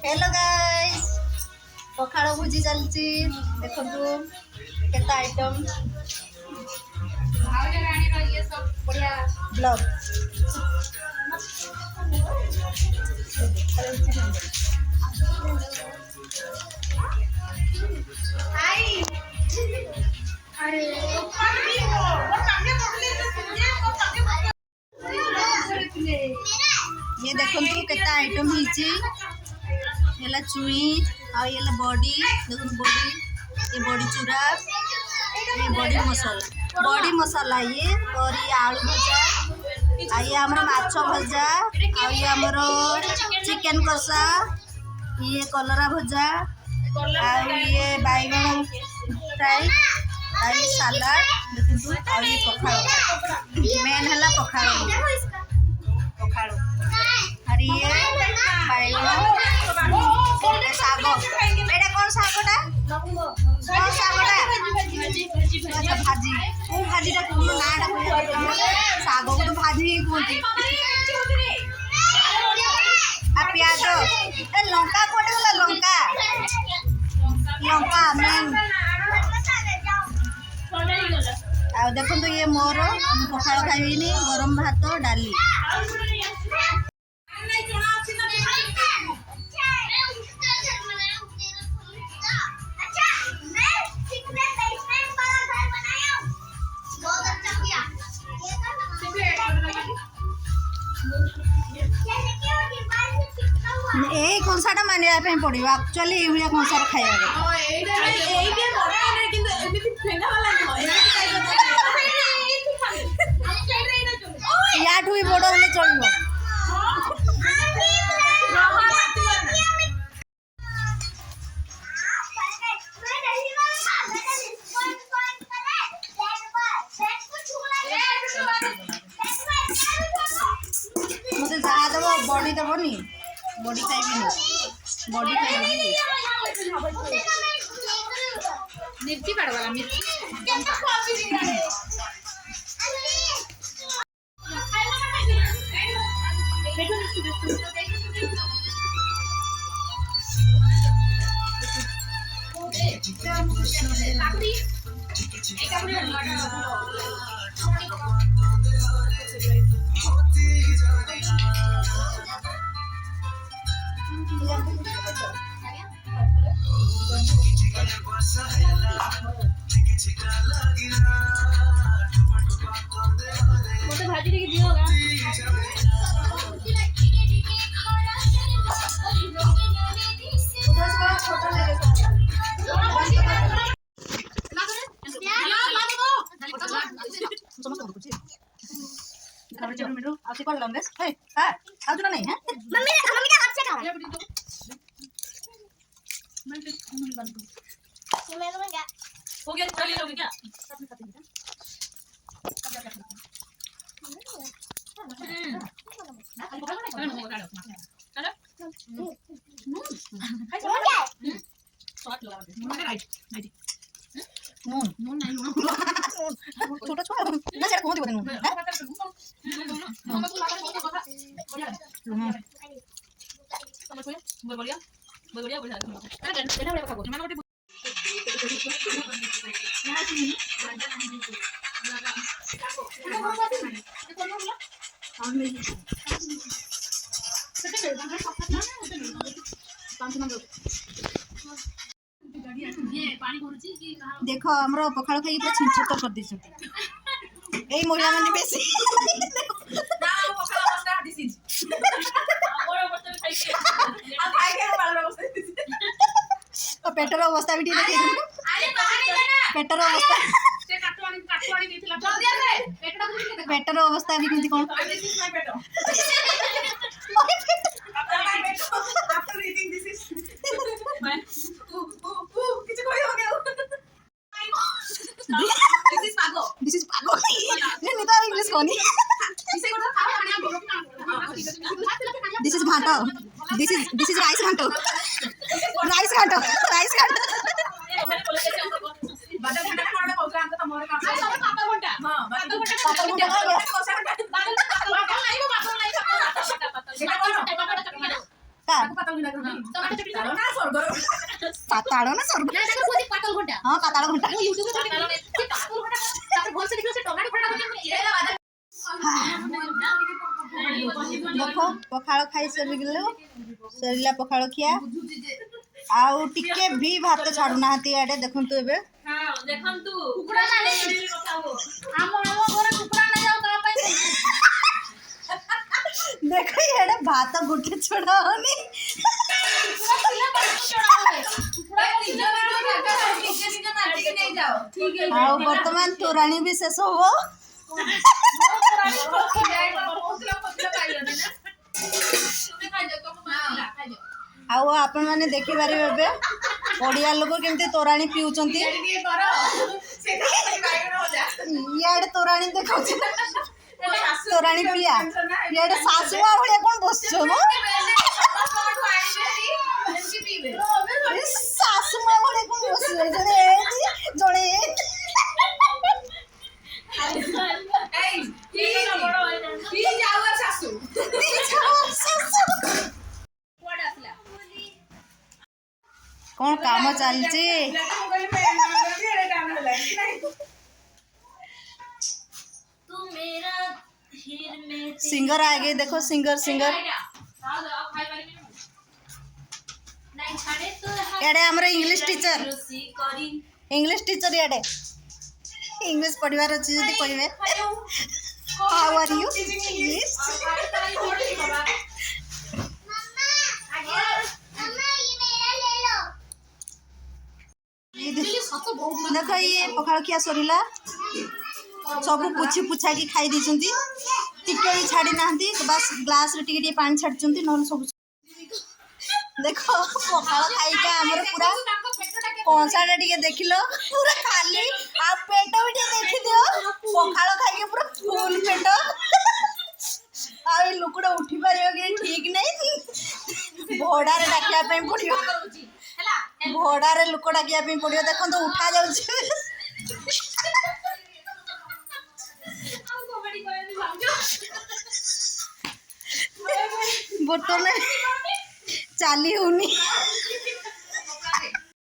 Hello guys पखाड़ भुजी चलती देखो केता आइटम ब्लॉग ये देखो केता आइटम हिची ये चुई आ ये बॉडी देखो बॉडी ये बॉडी चूरा ये बॉडी मसाला ये और ये आलू भजा आ ये हमर माछ भजा आ ये हमर चिकन कषा ये कलरा भजा आ ये बैगन फ्राई आ ये सलाद देखो आ ये पखाड़ मेन है पखाड़ और ये बैगन साग एटा कौन सागटा अच्छा भाजी वो भाजीटा कौन नाटा साग को तो भाजी ही कहते आ प्याज ए लंका कोटे गला लंका मेन आ देखो तो ये मोर पखाड़ खाइबिनी गरम भात डाली ए कंसाटा मानिया पे पड़ो एक्चुअली ये कंसा खाया या भी बड़ हेल्ले चलो मत जहाँ दब बड़ी दबनी बड़ी खाइबिनी बड़ी खाइबिनी मिर्ची काटवाला मिर्ची भाजी टी दियो नहीं है मम्मी का हाथ से खा हो गया चलिए लोगे क्या छोटा छोटा ना सेटा कौन दिबो बढ़िया देखो हमरो पखाड़ खाई पूरा छिंछत कर दी ए महिला माने बेसी ना पखाड़ मस्ता डिसीज और अवस्था में खाई के आ खाई के मार अवस्था तो पेटर अवस्था भी देखे अरे बाहर ना पेटर अवस्था से काटवानी देथिला जल्दी आसे पेटर अवस्था भी किंती कोन डिसीज माय पेटर आफ्टर ईटिंग दिस इज किछ कोई हो गया This is pago. ये नहीं तो इंग्लिश कोनी. This is भांटा. This is rice घांटो. Rice घांटो. बाजा घांटा का नोड़ा पौधा अंत तमोरे का. पापा घंटा. हां पापा घंटा. पापा घंटा. ताड़ ना सर ना देखो कोई पातल घंटा हां पाताल घंटा ମୁଁ YouTube ରେ ଦେଖିଲି ସେ ପାତଲ ଘंटा ତାପରେ ଭଲ ସେ ଦେଖିଲ ସେ ଟମାଟो ଘंटा କରିକି ଏଇରା ବାଦା देखो पखाड़ खाई सरिला पखाड़ खिया आउ टिके भी भात छाड़ू ना आडे देखंतु एबे हां देखंतु कुकुड़ा ना କଥା हो हम घरे कुकुड़ा ना जाओ ता ପାଇଁ देखो एडे भात गुटे छोड़ा होनी आउ वर्तमान तोराणी भी शेष हो आउ आपण माने देखि बारे बे ओडिया लोग केमते तोराणी पिउचंती याडे तोराणी देखौ तोराणी पिया याडे सासुआ भलिया कोन बसछो मो सासु मा भलिया कोन बसछो जणे कौन काम चलती सिंगर आ गए देखो सिंगर याडे हमर इंग्लिश टीचर याडे इंग्लिश पढ़वार अच्छी जदि कहबे हाउ आर यू इंग्लिश देखो ये पखाड़ खिया सरिला सब पुछी पुछा की खाई दीचंती टिके भी छाड़ी नाहंती बस ग्लास रे टिके पानी छाड़चंती नहले सब देखो पखाड़ खाइका हमर पूरा कंसाटा टिके देखिलो पूरा खाली आ पेट भी देखि दियो पखाड़ खाइके पूरा फुल पेट आ लोकड़ा उठी पारियो कि ठीक नहीं भोड़ा रे डाकिया पे पड़ियो भोड़ा रे लोक डाकिया पे पड़ियो देखो तो उठा जाउछ बर्तमान चाली होनी